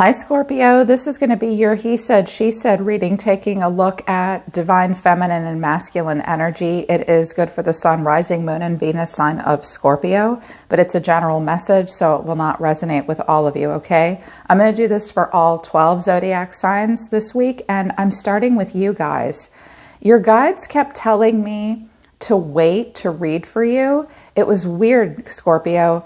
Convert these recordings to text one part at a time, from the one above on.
Hi Scorpio, this is going to be your he said, she said reading, taking a look at divine feminine and masculine energy. It is good for the sun, rising, moon, and Venus sign of Scorpio, but it's a general message, so it will not resonate with all of you, okay? I'm going to do this for all 12 zodiac signs this week, and I'm starting with you guys. Your guides kept telling me to wait to read for you. It was weird, Scorpio.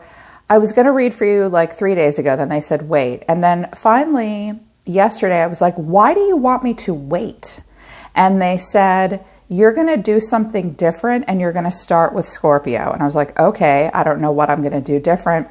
I was going to read for you like 3 days ago. Then they said, wait. And then finally, yesterday, I was like, why do you want me to wait? And they said, you're going to do something different and you're going to start with Scorpio. And I was like, okay, I don't know what I'm going to do different.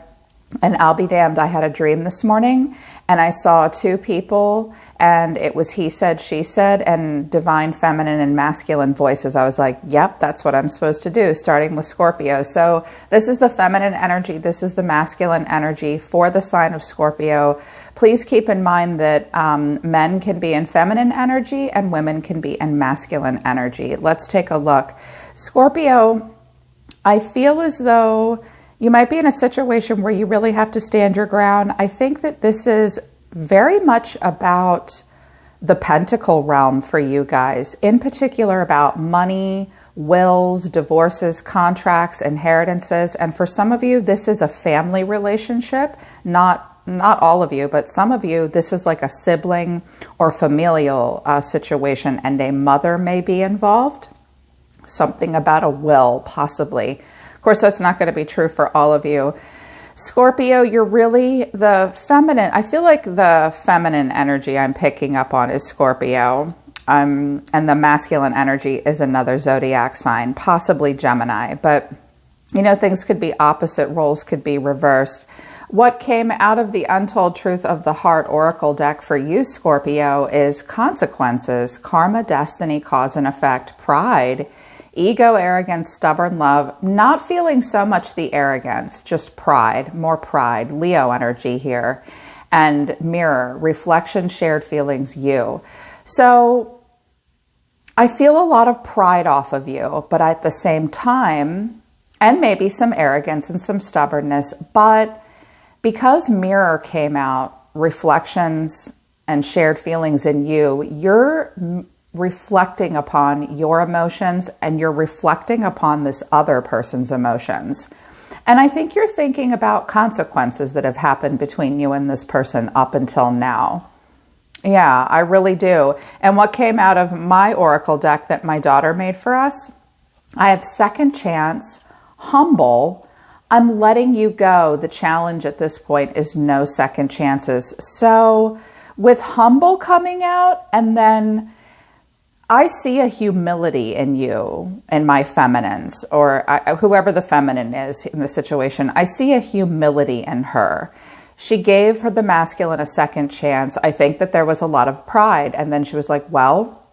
And I'll be damned, I had a dream this morning and I saw two people and it was he said, she said, and divine feminine and masculine voices. I was like, yep, that's what I'm supposed to do, starting with Scorpio. So this is the feminine energy. This is the masculine energy for the sign of Scorpio. Please keep in mind that men can be in feminine energy and women can be in masculine energy. Let's take a look. Scorpio, I feel as though you might be in a situation where you really have to stand your ground. I think that this is very much about the pentacle realm for you guys, in particular about money, wills, divorces, contracts, inheritances. And for some of you, this is a family relationship, not all of you, but some of you, this is like a sibling or familial situation, and a mother may be involved. Something about a will, possibly. Of course, that's not going to be true for all of you. Scorpio, you're really the feminine. I feel like the feminine energy I'm picking up on is Scorpio. And the masculine energy is another zodiac sign, possibly Gemini. But, you know, things could be opposite, roles could be reversed. What came out of the Untold Truth of the Heart Oracle deck for you, Scorpio, is consequences, karma, destiny, cause and effect, pride, ego, arrogance, stubborn love, not feeling so much the arrogance, just pride, more pride, Leo energy here, and mirror, reflection, shared feelings, you. So I feel a lot of pride off of you, but at the same time, and maybe some arrogance and some stubbornness, but because mirror came out, reflections and shared feelings in you, you're reflecting upon your emotions and you're reflecting upon this other person's emotions. And I think you're thinking about consequences that have happened between you and this person up until now. Yeah, I really do. And what came out of my oracle deck that my daughter made for us, I have second chance, humble, I'm letting you go. The challenge at this point is no second chances. So with humble coming out, and then I see a humility in you, in my feminines, or whoever the feminine is in the situation. I see a humility in her. She gave her the masculine a second chance. I think that there was a lot of pride. And then she was like, well,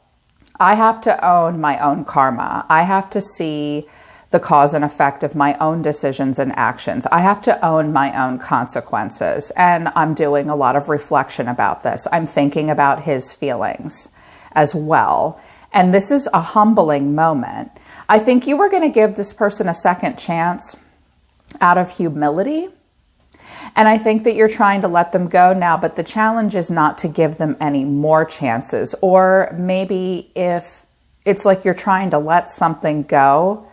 I have to own my own karma. I have to see the cause and effect of my own decisions and actions. I have to own my own consequences. And I'm doing a lot of reflection about this. I'm thinking about his feelings as well. And this is a humbling moment. I think you were going to give this person a second chance out of humility. And I think that you're trying to let them go now, but the challenge is not to give them any more chances. Or maybe if it's like you're trying to let something go,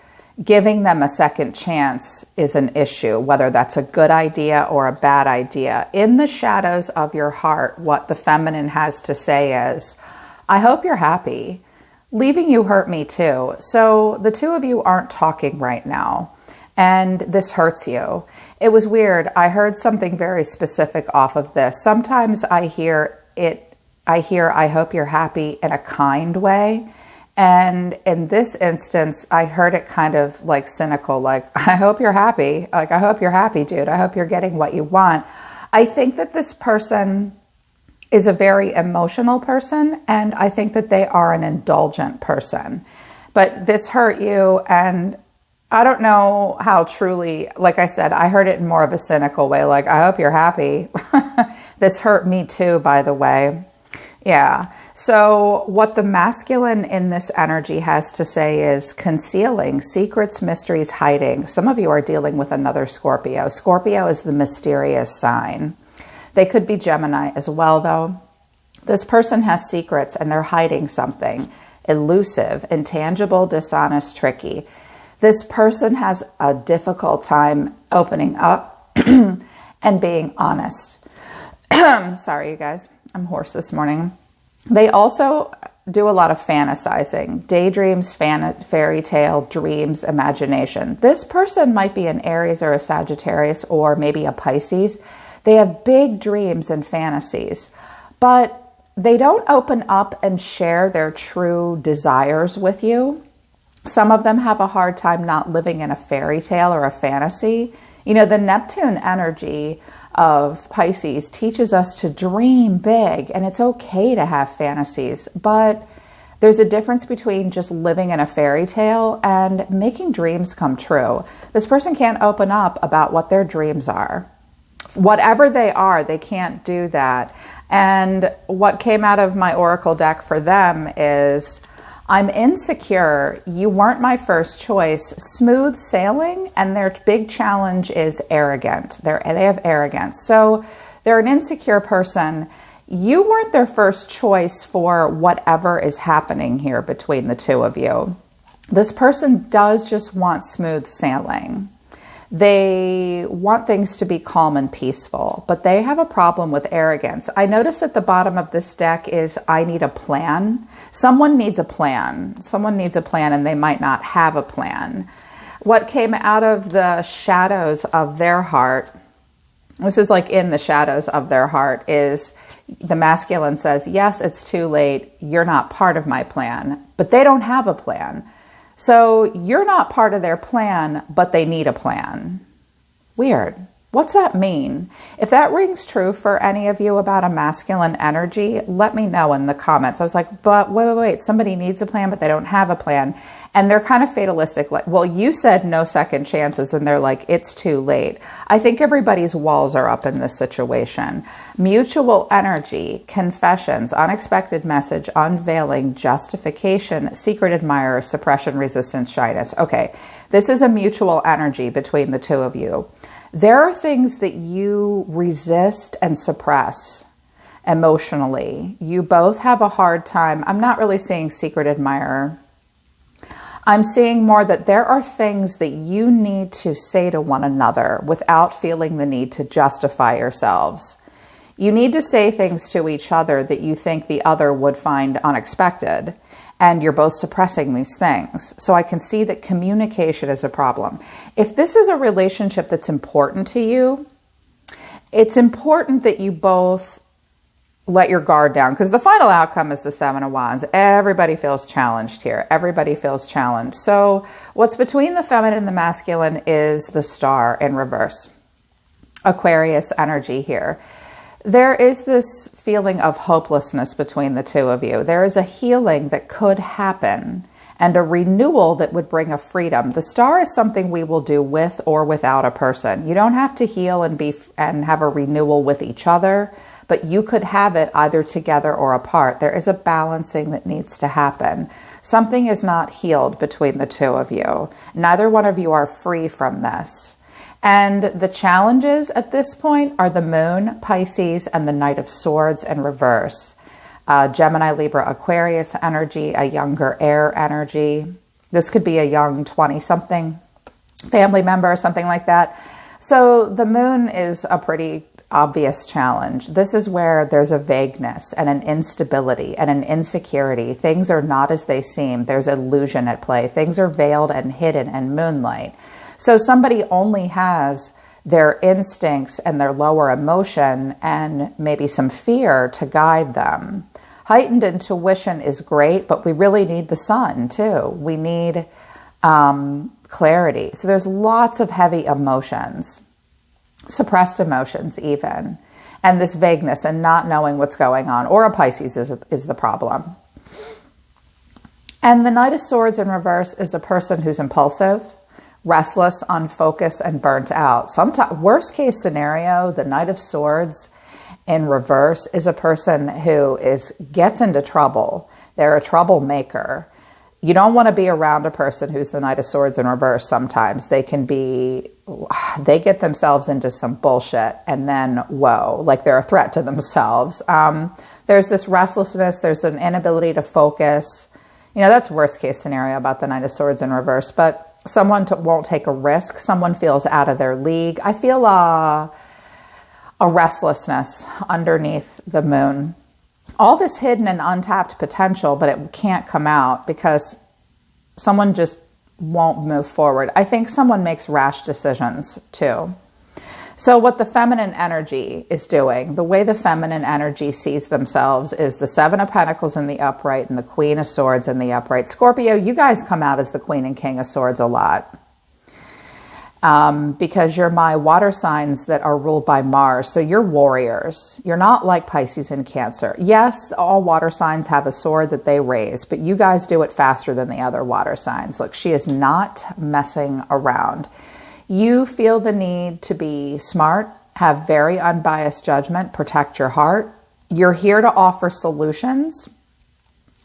giving them a second chance is an issue, whether that's a good idea or a bad idea. In the shadows of your heart, what the feminine has to say is, I hope you're happy. Leaving you hurt me too. So the two of you aren't talking right now, and this hurts you. It was weird. I heard something very specific off of this. Sometimes I hear, I hope you're happy in a kind way. And in this instance, I heard it kind of like cynical, like, I hope you're happy. Like, I hope you're happy, dude. I hope you're getting what you want. I think that this person is a very emotional person, and I think that they are an indulgent person. But this hurt you, and I don't know how truly, like I said, I heard it in more of a cynical way, like, I hope you're happy. This hurt me too, by the way. Yeah. So what the masculine in this energy has to say is concealing, secrets, mysteries, hiding. Some of you are dealing with another Scorpio. Scorpio is the mysterious sign. They could be Gemini as well, though. This person has secrets and they're hiding something. Elusive, intangible, dishonest, tricky. This person has a difficult time opening up and being honest. Sorry, you guys. I'm hoarse this morning. They also do a lot of fantasizing. Daydreams, fairy tale, dreams, imagination. This person might be an Aries or a Sagittarius or maybe a Pisces. They have big dreams and fantasies, but they don't open up and share their true desires with you. Some of them have a hard time not living in a fairy tale or a fantasy. You know, the Neptune energy of Pisces teaches us to dream big, and it's okay to have fantasies, but there's a difference between just living in a fairy tale and making dreams come true. This person can't open up about what their dreams are. Whatever they are, they can't do that. And what came out of my oracle deck for them is, I'm insecure, you weren't my first choice, smooth sailing, and their big challenge is arrogant. They have arrogance. So they're an insecure person. You weren't their first choice for whatever is happening here between the two of you. This person does just want smooth sailing. They want things to be calm and peaceful, but they have a problem with arrogance. I notice at the bottom of this deck is, I need a plan. Someone needs a plan. Someone needs a plan, and they might not have a plan. What came out of the shadows of their heart, this is like in the shadows of their heart, is the masculine says, yes, it's too late. You're not part of my plan, but they don't have a plan. So you're not part of their plan, but they need a plan. Weird. What's that mean? If that rings true for any of you about a masculine energy, let me know in the comments. I was like, but wait, somebody needs a plan, but they don't have a plan. And they're kind of fatalistic. Like, well, you said no second chances, and they're like, it's too late. I think everybody's walls are up in this situation. Mutual energy, confessions, unexpected message, unveiling, justification, secret admirer, suppression, resistance, shyness. Okay, this is a mutual energy between the two of you. There are things that you resist and suppress emotionally. You both have a hard time. I'm not really seeing secret admirer. I'm seeing more that there are things that you need to say to one another without feeling the need to justify yourselves. You need to say things to each other that you think the other would find unexpected, and you're both suppressing these things. So I can see that communication is a problem. If this is a relationship that's important to you, it's important that you both let your guard down, because the final outcome is the Seven of Wands. Everybody feels challenged here. Everybody feels challenged. So what's between the feminine and the masculine is the Star in reverse. Aquarius energy here. There is this feeling of hopelessness between the two of you. There is a healing that could happen and a renewal that would bring a freedom. The Star is something we will do with or without a person. You don't have to heal and have a renewal with each other, but you could have it either together or apart. There is a balancing that needs to happen. Something is not healed between the two of you. Neither one of you are free from this. And the challenges at this point are the Moon, Pisces, and the Knight of Swords in reverse. Gemini, Libra, Aquarius energy, a younger air energy. This could be a young 20-something family member or something like that. So the Moon is a pretty obvious challenge. This is where there's a vagueness and an instability and an insecurity. Things are not as they seem. There's illusion at play. Things are veiled and hidden in moonlight. So somebody only has their instincts and their lower emotion and maybe some fear to guide them. Heightened intuition is great, but we really need the sun too. We need clarity. So there's lots of heavy emotions, suppressed emotions even, and this vagueness and not knowing what's going on. Or a Pisces is the problem. And the Knight of Swords in reverse is a person who's impulsive, restless, unfocused, and burnt out. Sometimes, worst case scenario, the Knight of Swords in reverse is a person who gets into trouble. They're a troublemaker. You don't want to be around a person who's the Knight of Swords in reverse sometimes. They can be they get themselves into some bullshit and then, whoa, like they're a threat to themselves. There's this restlessness. There's an inability to focus. You know, that's worst case scenario about the Knight of Swords in reverse, but someone won't take a risk. Someone feels out of their league. I feel a restlessness underneath the moon. All this hidden and untapped potential, but it can't come out because someone just won't move forward. I think someone makes rash decisions too. So what the feminine energy is doing, the way the feminine energy sees themselves is the Seven of Pentacles in the upright and the Queen of Swords in the upright. Scorpio, you guys come out as the Queen and King of Swords a lot. Because you're my water signs that are ruled by Mars. So you're warriors. You're not like Pisces and Cancer. Yes, all water signs have a sword that they raise, but you guys do it faster than the other water signs. Look, she is not messing around. You feel the need to be smart, have very unbiased judgment, protect your heart. You're here to offer solutions,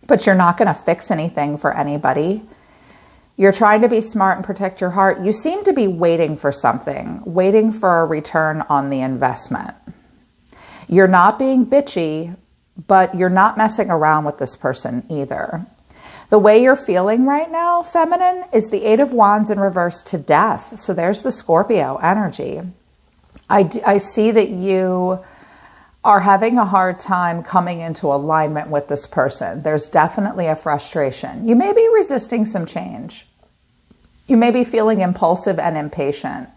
but you're not going to fix anything for anybody. You're trying to be smart and protect your heart. You seem to be waiting for something, waiting for a return on the investment. You're not being bitchy, but you're not messing around with this person either. The way you're feeling right now, feminine, is the Eight of Wands in reverse to Death. So there's the Scorpio energy. I see that you are having a hard time coming into alignment with this person. There's definitely a frustration. You may be resisting some change. You may be feeling impulsive and impatient.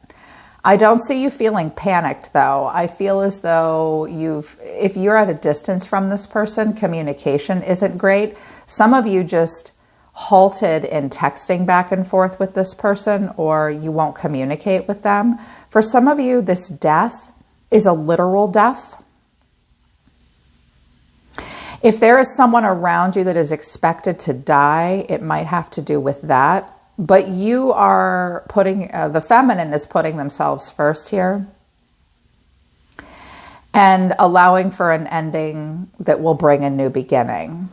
I don't see you feeling panicked though. I feel as though if you're at a distance from this person, communication isn't great. Some of you just halted in texting back and forth with this person, or you won't communicate with them. For some of you, this death is a literal death. If there is someone around you that is expected to die, it might have to do with that. But you are putting, the feminine is putting themselves first here and allowing for an ending that will bring a new beginning.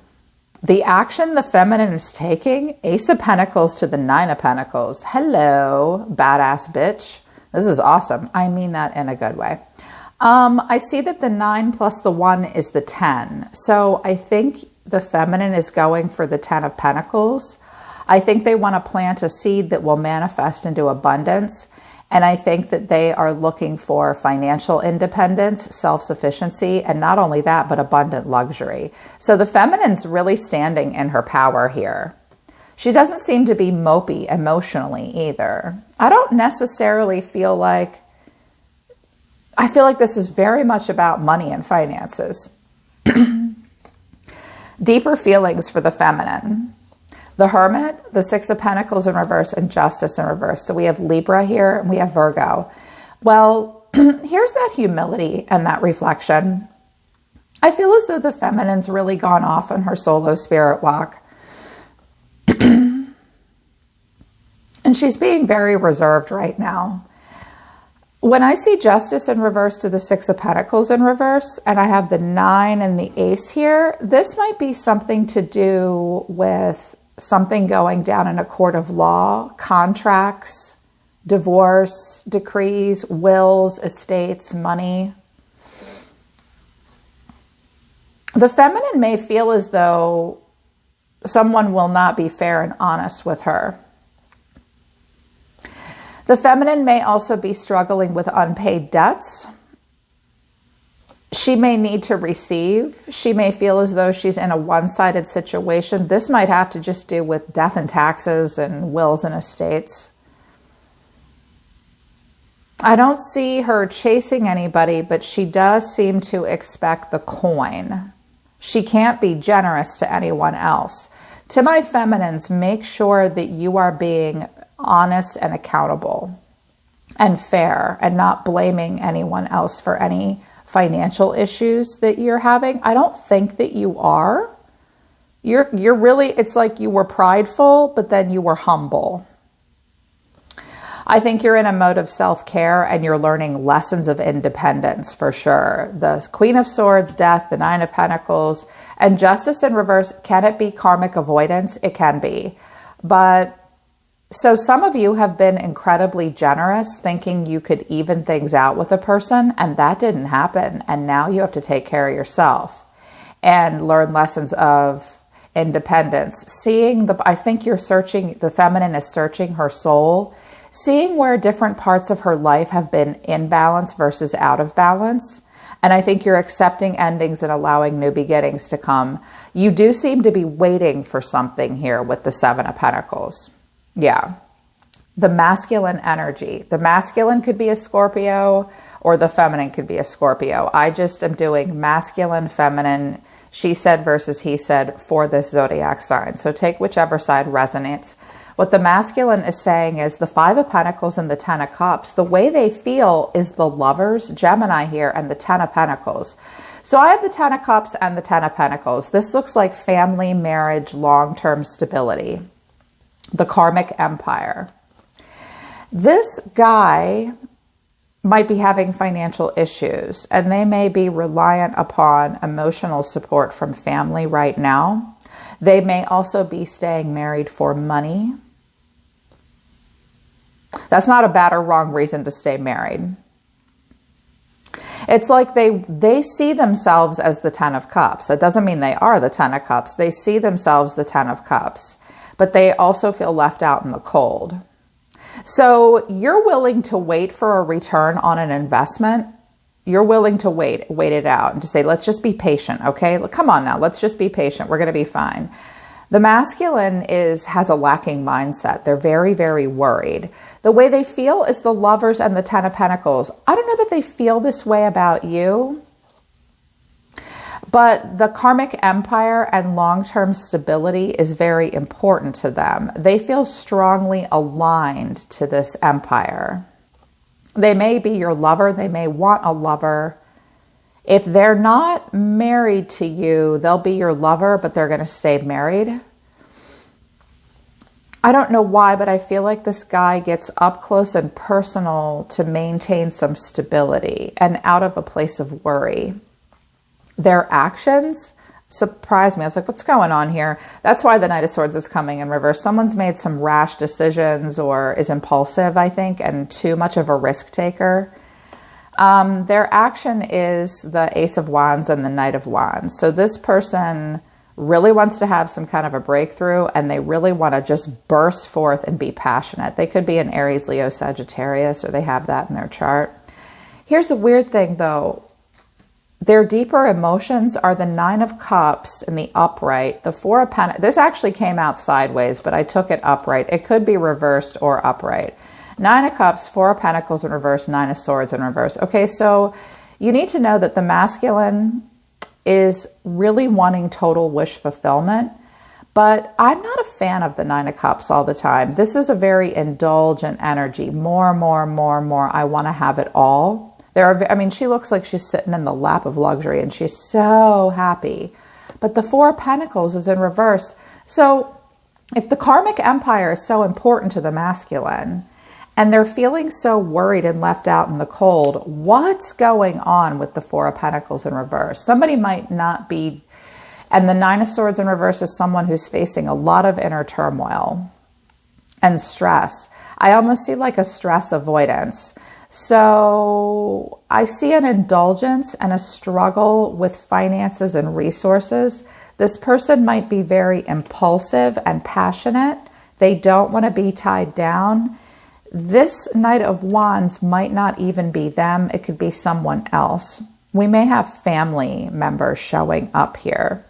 The action the feminine is taking, Ace of Pentacles to the Nine of Pentacles. Hello, badass bitch. This is awesome. I mean that in a good way. I see that the 9 plus the 1 is the 10. So I think the feminine is going for the 10 of Pentacles. I think they want to plant a seed that will manifest into abundance. And I think that they are looking for financial independence, self-sufficiency, and not only that, but abundant luxury. So the feminine's really standing in her power here. She doesn't seem to be mopey emotionally either. I don't necessarily feel like, I feel like this is very much about money and finances. Deeper feelings for the feminine. The Hermit, the Six of Pentacles in reverse, and Justice in reverse. So we have Libra here and we have Virgo. Well, here's that humility and that reflection. I feel as though the feminine's really gone off on her solo spirit walk. And she's being very reserved right now. When I see Justice in reverse to the Six of Pentacles in reverse, and I have the 9 and the Ace here, this might be something to do with something going down in a court of law, contracts, divorce, decrees, wills, estates, money. The feminine may feel as though someone will not be fair and honest with her. The feminine may also be struggling with unpaid debts. She may need to receive. She may feel as though she's in a one-sided situation. This might have to just do with death and taxes and wills and estates. I don't see her chasing anybody, but she does seem to expect the coin. She can't be generous to anyone else. To my feminines, make sure that you are being honest and accountable and fair and not blaming anyone else for any financial issues that you're having. I don't think that you are. You're really, it's like you were prideful, but then you were humble. I think you're in a mode of self-care and you're learning lessons of independence for sure. The Queen of Swords, Death, the 9 of Pentacles, and Justice in reverse. Can it be karmic avoidance? It can be. But So some of you have been incredibly generous, thinking you could even things out with a person, and that didn't happen. And now you have to take care of yourself and learn lessons of independence. I think you're searching, the feminine is searching her soul, seeing where different parts of her life have been in balance versus out of balance. And I think you're accepting endings and allowing new beginnings to come. You do seem to be waiting for something here with the Seven of Pentacles. Yeah. The masculine energy. The masculine could be a Scorpio or the feminine could be a Scorpio. I just am doing masculine, feminine, she said versus he said for this zodiac sign. So take whichever side resonates. What the masculine is saying is the Five of Pentacles and the Ten of Cups. The way they feel is the Lovers, Gemini here, and the Ten of Pentacles. So I have the Ten of Cups and the Ten of Pentacles. This looks like family, marriage, long-term stability. The Karmic Empire. This guy might be having financial issues, and they may be reliant upon emotional support from family right now. They may also be staying married for money. That's not a bad or wrong reason to stay married. It's like they see themselves as the Ten of Cups. That doesn't mean they are the Ten of Cups. They see themselves the Ten of Cups, but they also feel left out in the cold. So you're willing to wait for a return on an investment. You're willing to wait it out and to say, let's just be patient, okay? Come on now, let's just be patient. We're going to be fine. The masculine has a lacking mindset. They're very, very worried. The way they feel is the Lovers and the Ten of Pentacles. I don't know that they feel this way about you, but the Karmic Empire and long-term stability is very important to them. They feel strongly aligned to this empire. They may be your lover. They may want a lover. If they're not married to you, they'll be your lover, but they're going to stay married. I don't know why, but I feel like this guy gets up close and personal to maintain some stability and out of a place of worry. Their actions surprised me. I was like, what's going on here? That's why the Knight of Swords is coming in reverse. Someone's made some rash decisions or is impulsive, I think, and too much of a risk taker. Their action is the Ace of Wands and the Knight of Wands. So this person really wants to have some kind of a breakthrough, and they really want to just burst forth and be passionate. They could be an Aries, Leo, Sagittarius, or they have that in their chart. Here's the weird thing, though. Their deeper emotions are the Nine of Cups in the upright, the Four of Pentacles. This actually came out sideways, but I took it upright. It could be reversed or upright. Nine of Cups, Four of Pentacles in reverse, Nine of Swords in reverse. Okay, so you need to know that the masculine is really wanting total wish fulfillment, but I'm not a fan of the Nine of Cups all the time. This is a very indulgent energy. More. I want to have it all. She looks like she's sitting in the lap of luxury and she's so happy. But the Four of Pentacles is in reverse. So if the Karmic Empire is so important to the masculine and they're feeling so worried and left out in the cold, what's going on with the Four of Pentacles in reverse? Somebody might not be, and the Nine of Swords in reverse is someone who's facing a lot of inner turmoil and stress. I almost see like a stress avoidance. So I see an indulgence and a struggle with finances and resources. This person might be very impulsive and passionate. They don't want to be tied down. This Knight of Wands might not even be them. It could be someone else. We may have family members showing up here.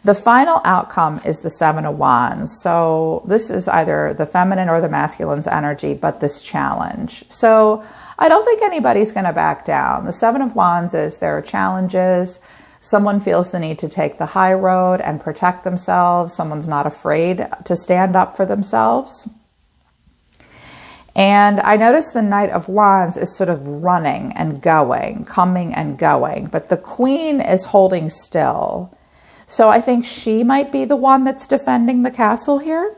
The final outcome is the Seven of Wands. So this is either the feminine or the masculine's energy, but this challenge. So I don't think anybody's going to back down. The Seven of Wands is there are challenges. Someone feels the need to take the high road and protect themselves. Someone's not afraid to stand up for themselves. And I notice the Knight of Wands is sort of running and going, coming and going, but the Queen is holding still. So I think she might be the one that's defending the castle here,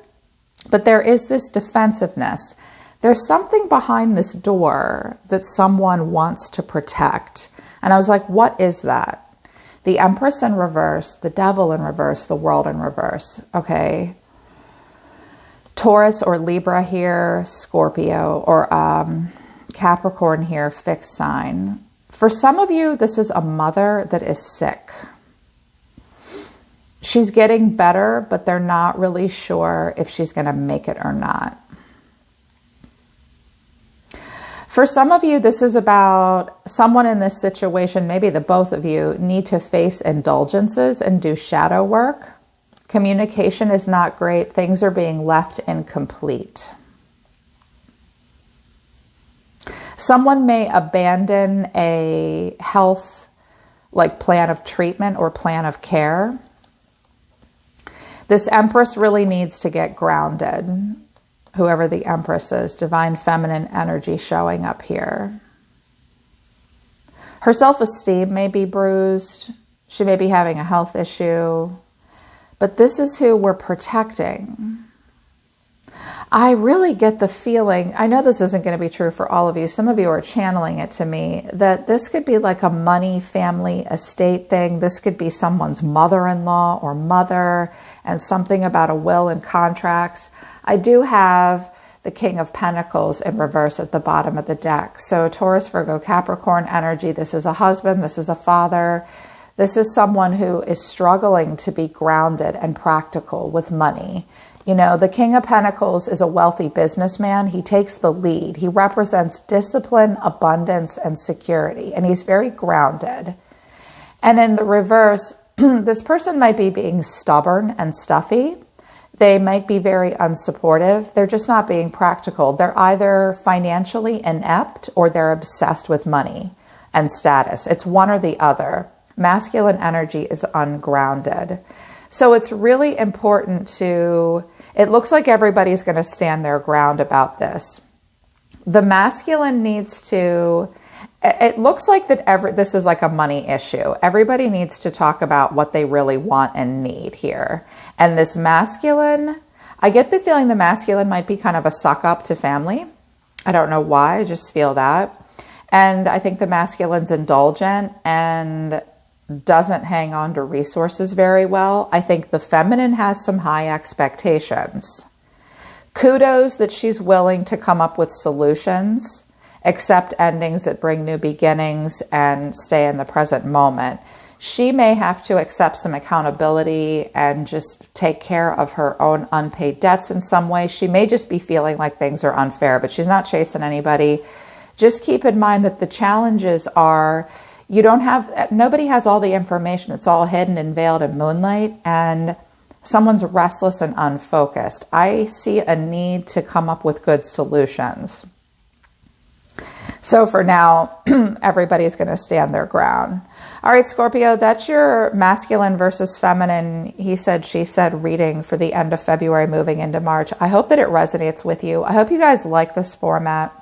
but there is this defensiveness. There's something behind this door that someone wants to protect. And I was like, what is that? The Empress in reverse, the Devil in reverse, the World in reverse. Okay. Taurus or Libra here, Scorpio, or Capricorn here, fixed sign. For some of you, this is a mother that is sick. She's getting better, but they're not really sure if she's going to make it or not. For some of you, this is about someone in this situation, maybe the both of you, need to face indulgences and do shadow work. Communication is not great. Things are being left incomplete. Someone may abandon a health plan of treatment or plan of care. This Empress really needs to get grounded. Whoever the Empress is, divine feminine energy showing up here. Her self-esteem may be bruised. She may be having a health issue. But this is who we're protecting. I really get the feeling, I know this isn't going to be true for all of you, some of you are channeling it to me, that this could be like a money, family, estate thing. This could be someone's mother-in-law or mother, and something about a will and contracts. I do have the King of Pentacles in reverse at the bottom of the deck. So Taurus, Virgo, Capricorn energy, this is a husband, this is a father. This is someone who is struggling to be grounded and practical with money. You know, the King of Pentacles is a wealthy businessman. He takes the lead. He represents discipline, abundance, and security, and he's very grounded. And in the reverse, this person might be being stubborn and stuffy. They might be very unsupportive. They're just not being practical. They're either financially inept or they're obsessed with money and status. It's one or the other. Masculine energy is ungrounded. So it's really important to, it looks like everybody's going to stand their ground about this. The masculine needs to, it looks like that this is like a money issue. Everybody needs to talk about what they really want and need here. And this masculine, I get the feeling the masculine might be kind of a suck up to family. I don't know why, I just feel that. And I think the masculine's indulgent and doesn't hang on to resources very well. I think the feminine has some high expectations. Kudos that she's willing to come up with solutions, accept endings that bring new beginnings, and stay in the present moment. She may have to accept some accountability and just take care of her own unpaid debts in some way. She may just be feeling like things are unfair, but she's not chasing anybody. Just keep in mind that the challenges are, nobody has all the information. It's all hidden and veiled in moonlight, and someone's restless and unfocused. I see a need to come up with good solutions. So for now, everybody's going to stand their ground. All right, Scorpio, that's your masculine versus feminine, he said, she said reading for the end of February moving into March. I hope that it resonates with you. I hope you guys like this format,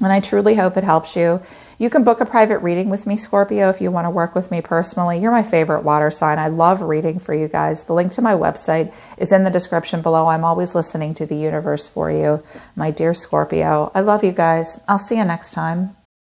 and I truly hope it helps you. You can book a private reading with me, Scorpio, if you want to work with me personally. You're my favorite water sign. I love reading for you guys. The link to my website is in the description below. I'm always listening to the universe for you, my dear Scorpio. I love you guys. I'll see you next time.